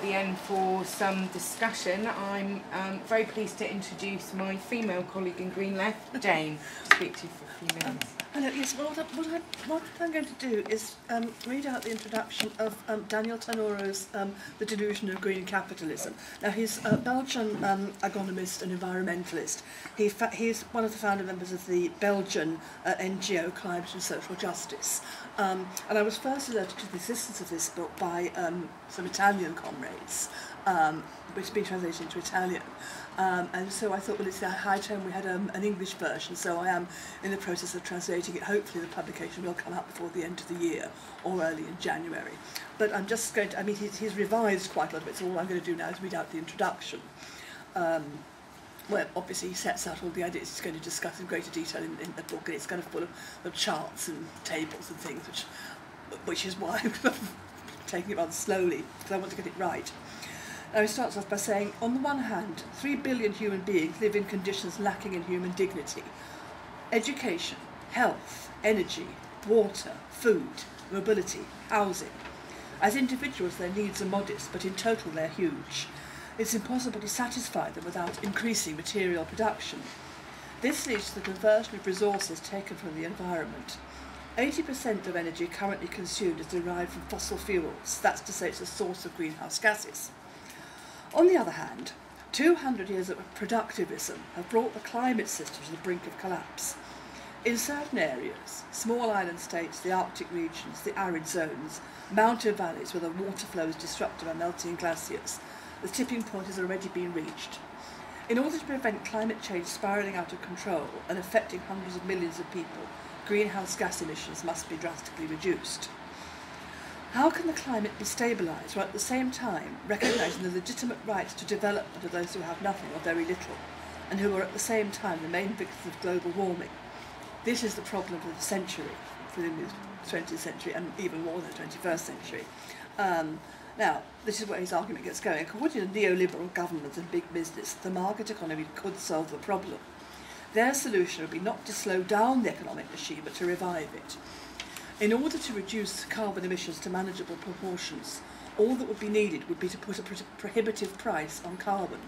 the end for some discussion. I'm very pleased to introduce my female colleague in green left, Jane, to speak to you for a few minutes. Hello, yes, what I'm going to do is read out the introduction of Daniel Tenoro's The Delusion of Green Capitalism. Now, he's a Belgian agronomist and environmentalist. He's one of the founder members of the Belgian NGO Climate and Social Justice. And I was first alerted to the existence of this book by some Italian comrades, which has been translated into Italian. And so I thought, well, it's high time we had an English version, so I am in the process of translating it. Hopefully the publication will come out before the end of the year or early in January. But I'm just going to, I mean, he's revised quite a lot of it, so all I'm going to do now is read out the introduction, where obviously he sets out all the ideas he's going to discuss in greater detail in the book, and it's kind of full of charts and tables and things, which is why I'm taking it rather slowly, because I want to get it right. Now he starts off by saying, on the one hand, 3 billion human beings live in conditions lacking in human dignity. Education, health, energy, water, food, mobility, housing. As individuals, their needs are modest, but in total they're huge. It's impossible to satisfy them without increasing material production. This leads to the conversion of resources taken from the environment. 80% of energy currently consumed is derived from fossil fuels. That's to say it's a source of greenhouse gases. On the other hand, 200 years of productivism have brought the climate system to the brink of collapse. In certain areas, small island states, the Arctic regions, the arid zones, mountain valleys where the water flow is disrupted by melting glaciers, the tipping point has already been reached. In order to prevent climate change spiralling out of control and affecting hundreds of millions of people, greenhouse gas emissions must be drastically reduced. How can the climate be stabilised while at the same time recognising the legitimate right to development of those who have nothing or very little, and who are at the same time the main victims of global warming? This is the problem for the century, for the 20th century and even more than the 21st century. Now, this is where his argument gets going. According to neoliberal governments and big business, the market economy could solve the problem. Their solution would be not to slow down the economic machine, but to revive it. In order to reduce carbon emissions to manageable proportions, all that would be needed would be to put a prohibitive price on carbon.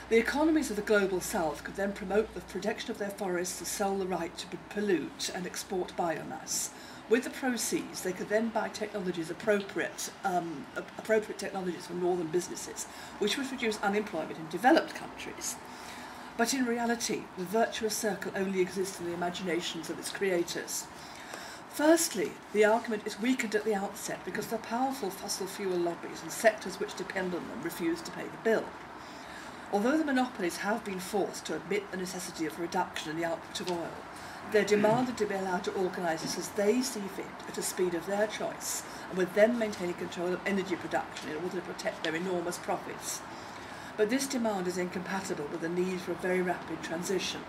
The economies of the global south could then promote the protection of their forests and sell the right to pollute and export biomass. With the proceeds, they could then buy technologies appropriate technologies from northern businesses, which would reduce unemployment in developed countries. But in reality, the virtuous circle only exists in the imaginations of its creators. Firstly, the argument is weakened at the outset because the powerful fossil fuel lobbies and sectors which depend on them refuse to pay the bill. Although the monopolies have been forced to admit the necessity of a reduction in the output of oil, they're demanded to be allowed to organise this as they see fit at a speed of their choice, and with them maintaining control of energy production in order to protect their enormous profits. But this demand is incompatible with the need for a very rapid transition.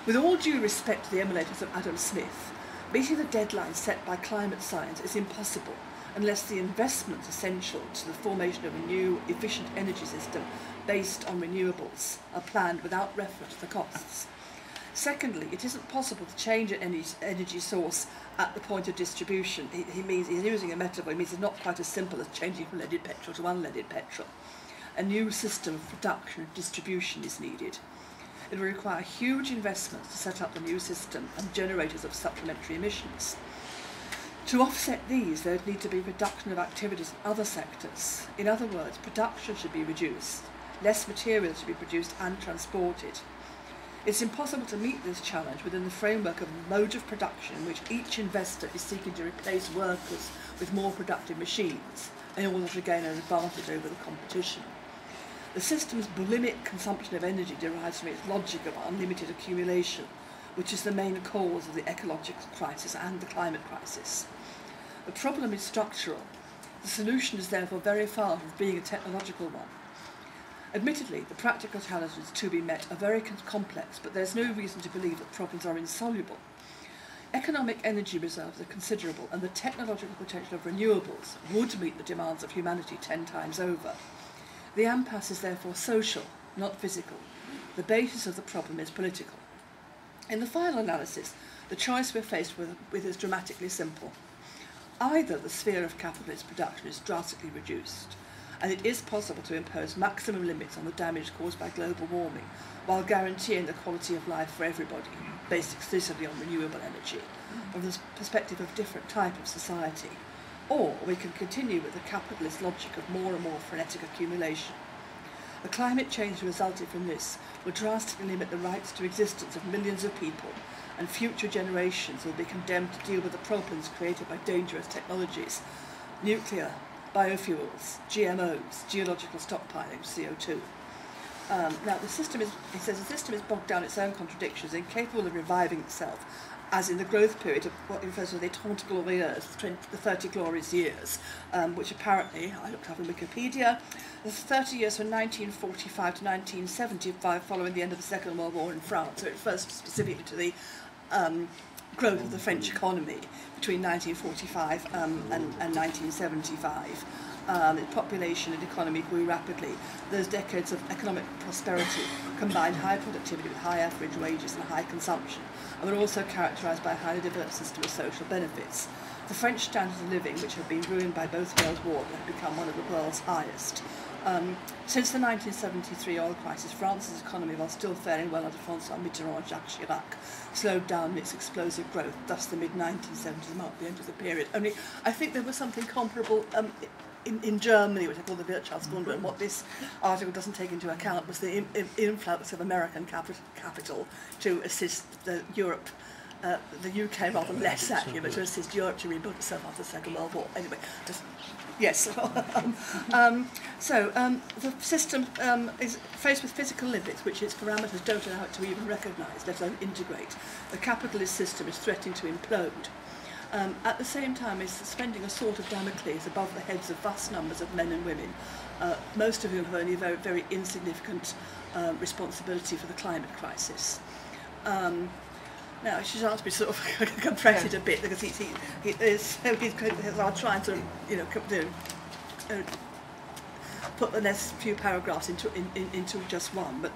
With all due respect to the emulators of Adam Smith, meeting the deadline set by climate science is impossible unless the investments essential to the formation of a new, efficient energy system based on renewables are planned without reference to the costs. Secondly, it isn't possible to change an energy source at the point of distribution. He's using a metaphor. He means it's not quite as simple as changing from leaded petrol to unleaded petrol. A new system of production and distribution is needed. It will require huge investments to set up the new system and generators of supplementary emissions. To offset these, there would need to be reduction of activities in other sectors. In other words, production should be reduced, less materials should be produced and transported. It's impossible to meet this challenge within the framework of a mode of production in which each investor is seeking to replace workers with more productive machines in order to gain an advantage over the competition. The system's bulimic consumption of energy derives from its logic of unlimited accumulation, which is the main cause of the ecological crisis and the climate crisis. The problem is structural. The solution is therefore very far from being a technological one. Admittedly, the practical challenges to be met are very complex, but there's no reason to believe that problems are insoluble. Economic energy reserves are considerable, and the technological potential of renewables would meet the demands of humanity 10 times over. The impasse is therefore social, not physical. The basis of the problem is political. In the final analysis, the choice we're faced with is dramatically simple. Either the sphere of capitalist production is drastically reduced, and it is possible to impose maximum limits on the damage caused by global warming while guaranteeing the quality of life for everybody, based exclusively on renewable energy, from the perspective of different type of society. Or we can continue with the capitalist logic of more and more frenetic accumulation. The climate change resulting from this will drastically limit the rights to existence of millions of people, and future generations will be condemned to deal with the problems created by dangerous technologies, nuclear, biofuels, GMOs, geological stockpiling, CO2. Now, the system is, he says, the system is bogged down in its own contradictions, incapable of reviving itself, as in the growth period of what he refers to as the 30 glorieuses, the 30 glorious years, which apparently, I looked up in Wikipedia, the 30 years from 1945 to 1975 following the end of the Second World War in France. So it refers specifically to the growth of the French economy between 1945 and 1975. The population and economy grew rapidly. Those decades of economic prosperity combined high productivity with high average wages and high consumption, and were also characterised by a highly developed system of social benefits. The French standard of living, which had been ruined by both World Wars, had become one of the world's highest. Since the 1973 oil crisis, France's economy, while still faring well under François Mitterrand and Jacques Chirac, slowed down its explosive growth. Thus, the mid-1970s marked the end of the period. Only, I think there was something comparable in Germany, which I call the Wirtschaftswunder, and what this article doesn't take into account was the influx of American capital to assist Europe, the UK rather less actually, but to assist Europe to rebuild itself after the Second World War. Anyway, just, yes. The system is faced with physical limits which its parameters don't allow it to even recognise, let alone integrate. The capitalist system is threatening to implode. At the same time, is suspending a sword of Damocles above the heads of vast numbers of men and women, most of whom have only very, very insignificant responsibility for the climate crisis. Now, she's asked me to sort of compress it a bit because I'll try and sort of, put the next few paragraphs into just one. But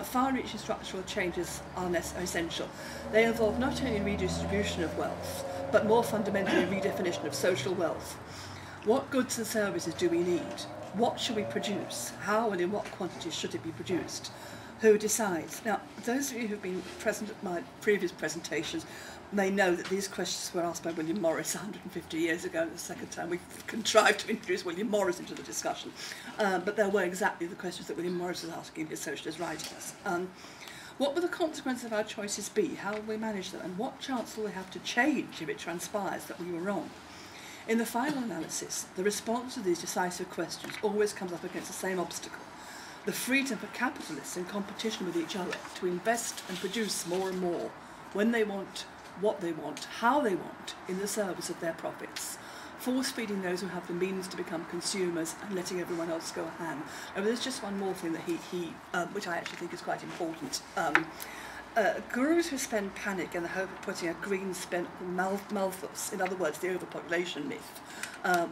far-reaching structural changes are essential. They involve not only redistribution of wealth, but more fundamentally redefinition of social wealth. What goods and services do we need? What should we produce? How and in what quantities should it be produced? Who decides? Now, those of you who've been present at my previous presentations may know that these questions were asked by William Morris 150 years ago, and the second time we contrived to introduce William Morris into the discussion. But there were exactly the questions that William Morris was asking in his socialist writings. What will the consequences of our choices be? How will we manage them? And what chance will we have to change if it transpires that we were wrong? In the final analysis, the response to these decisive questions always comes up against the same obstacle: the freedom for capitalists in competition with each other to invest and produce more and more, when they want, what they want, how they want, in the service of their profits, force-feeding those who have the means to become consumers and letting everyone else go ham. And there's just one more thing that he which I actually think is quite important. Gurus who spend panic in the hope of putting a green spin on Malthus, in other words, the overpopulation myth,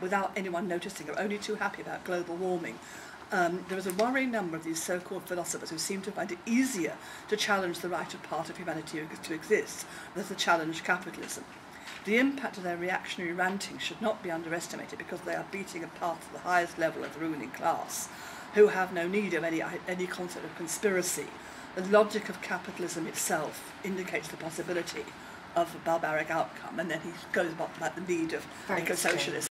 without anyone noticing, are only too happy about global warming. There is a worrying number of these so-called philosophers who seem to find it easier to challenge the right of part of humanity to exist than to challenge capitalism. The impact of their reactionary ranting should not be underestimated, because they are beating a path to the highest level of the ruling class, who have no need of any concept of conspiracy. The logic of capitalism itself indicates the possibility of a barbaric outcome, and then he goes about the need of eco-socialism.